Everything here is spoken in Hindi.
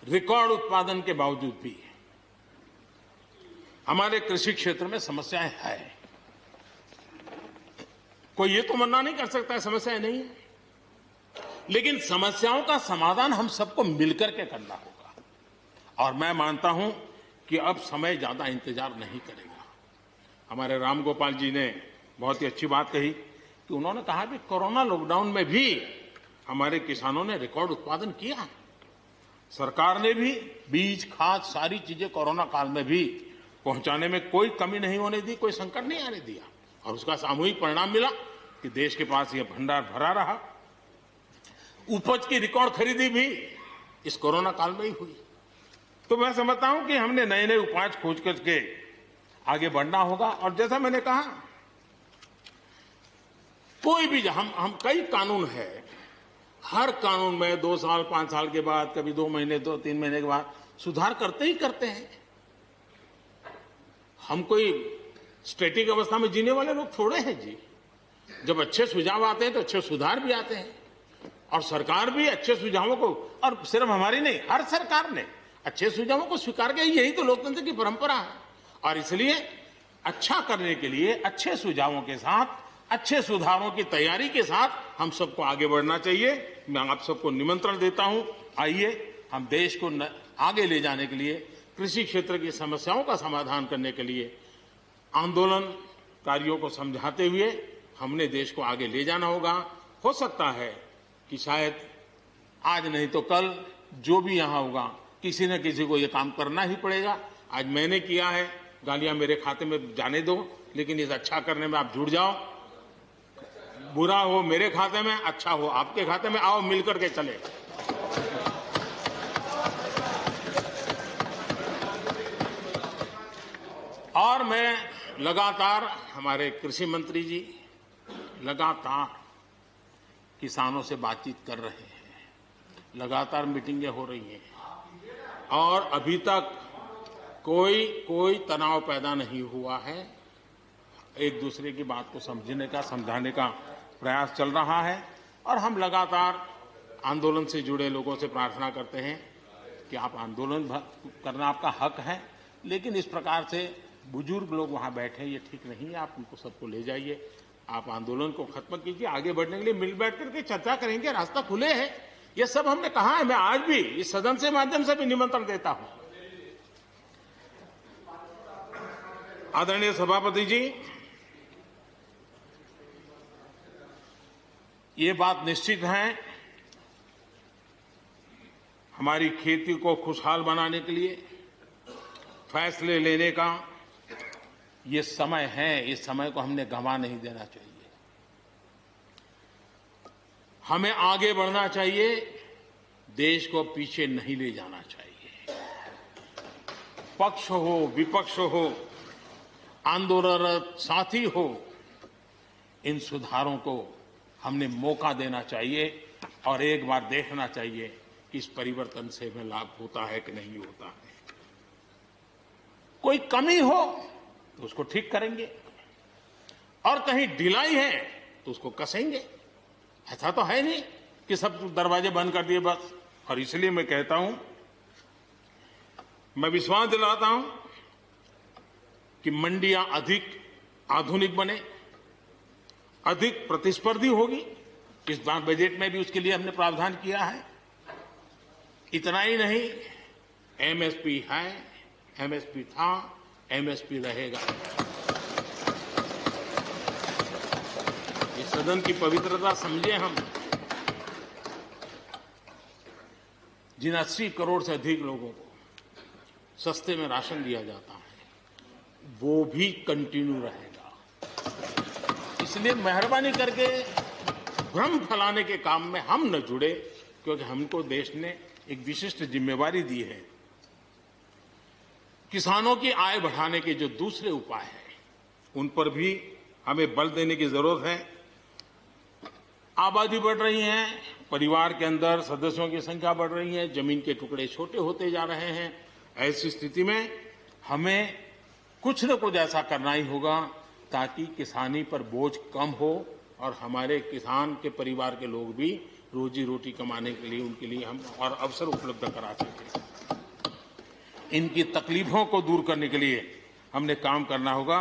रिकॉर्ड उत्पादन के बावजूद भी हमारे कृषि क्षेत्र में समस्याएं हैं। कोई ये तो मना नहीं कर सकता है समस्याएं नहीं है, लेकिन समस्याओं का समाधान हम सबको मिलकर के करना होगा। और मैं मानता हूं कि अब समय ज्यादा इंतजार नहीं करेगा। हमारे राम गोपाल जी ने बहुत ही अच्छी बात कही कि उन्होंने कहा कि कोरोना लॉकडाउन में भी हमारे किसानों ने रिकॉर्ड उत्पादन किया। सरकार ने भी बीज, खाद, सारी चीजें कोरोना काल में भी पहुंचाने में कोई कमी नहीं होने दी, कोई संकट नहीं आने दिया, और उसका सामूहिक परिणाम मिला कि देश के पास यह भंडार भरा रहा। उपज की रिकॉर्ड खरीदी भी इस कोरोना काल में ही हुई। तो मैं समझता हूं कि हमने नए नए उपाय खोज करके आगे बढ़ना होगा। और जैसा मैंने कहा, कोई भी हम कई कानून है, हर कानून में 2 साल 5 साल के बाद, कभी 2 महीने 2-3 महीने के बाद सुधार करते ही करते हैं। हम कोई स्टैटिक अवस्था में जीने वाले लोग थोड़े हैं जी। जब अच्छे सुझाव आते हैं तो अच्छे सुधार भी आते हैं, और सरकार भी अच्छे सुझावों को, और सिर्फ हमारी नहीं, हर सरकार ने अच्छे सुझावों को स्वीकार किया। यही तो लोकतंत्र की परंपरा है। और इसलिए अच्छा करने के लिए अच्छे सुझावों के साथ, अच्छे सुधारों की तैयारी के साथ हम सबको आगे बढ़ना चाहिए। मैं आप सबको निमंत्रण देता हूं, आइए हम देश को आगे ले जाने के लिए, कृषि क्षेत्र की समस्याओं का समाधान करने के लिए आंदोलनकारियों को समझाते हुए हमने देश को आगे ले जाना होगा। हो सकता है कि शायद आज नहीं तो कल जो भी यहां होगा, किसी न किसी को यह काम करना ही पड़ेगा। आज मैंने किया है, गालियां मेरे खाते में जाने दो, लेकिन इस अच्छा करने में आप जुड़ जाओ। बुरा हो मेरे खाते में, अच्छा हो आपके खाते में, आओ मिलकर के चले। और मैं लगातार, हमारे कृषि मंत्री जी लगातार किसानों से बातचीत कर रहे हैं, लगातार मीटिंगें हो रही हैं, और अभी तक कोई तनाव पैदा नहीं हुआ है। एक दूसरे की बात को समझने का, समझाने का प्रयास चल रहा है। और हम लगातार आंदोलन से जुड़े लोगों से प्रार्थना करते हैं कि आप आंदोलन करना आपका हक है, लेकिन इस प्रकार से बुजुर्ग लोग वहां बैठे, ये ठीक नहीं है। आप उनको सबको ले जाइए, आप आंदोलन को खत्म कीजिए। आगे बढ़ने के लिए मिल बैठ करके चर्चा करेंगे, रास्ता खुले है। ये सब हमने कहा है। मैं आज भी इस सदन से माध्यम से भी निमंत्रण देता हूं। आदरणीय सभापति जी, ये बात निश्चित है, हमारी खेती को खुशहाल बनाने के लिए फैसले लेने का ये समय है। इस समय को हमने गंवा नहीं देना चाहिए। हमें आगे बढ़ना चाहिए, देश को पीछे नहीं ले जाना चाहिए। पक्ष हो, विपक्ष हो, आंदोलनरत साथी हो, इन सुधारों को हमने मौका देना चाहिए, और एक बार देखना चाहिए कि इस परिवर्तन से हमें लाभ होता है कि नहीं होता है। कोई कमी हो तो उसको ठीक करेंगे, और कहीं ढिलाई है तो उसको कसेंगे। ऐसा तो है नहीं कि सब दरवाजे बंद कर दिए बस। और इसलिए मैं कहता हूं, मैं विश्वास दिलाता हूं कि मंडियां अधिक आधुनिक बने, अधिक प्रतिस्पर्धी होगी। इस बार बजट में भी उसके लिए हमने प्रावधान किया है। इतना ही नहीं, एमएसपी है, एमएसपी था, एमएसपी रहेगा। ये सदन की पवित्रता समझे हम। जिन 80 करोड़ से अधिक लोगों को सस्ते में राशन दिया जाता है, वो भी कंटिन्यू रहेगा। इसलिए मेहरबानी करके भ्रम फैलाने के काम में हम न जुड़े, क्योंकि हमको देश ने एक विशिष्ट जिम्मेवारी दी है। किसानों की आय बढ़ाने के जो दूसरे उपाय हैं, उन पर भी हमें बल देने की जरूरत है। आबादी बढ़ रही है, परिवार के अंदर सदस्यों की संख्या बढ़ रही है, जमीन के टुकड़े छोटे होते जा रहे हैं। ऐसी स्थिति में हमें कुछ न कुछ ऐसा करना ही होगा ताकि किसानी पर बोझ कम हो, और हमारे किसान के परिवार के लोग भी रोजी रोटी कमाने के लिए, उनके लिए हम और अवसर उपलब्ध करा सकें। इनकी तकलीफों को दूर करने के लिए हमने काम करना होगा।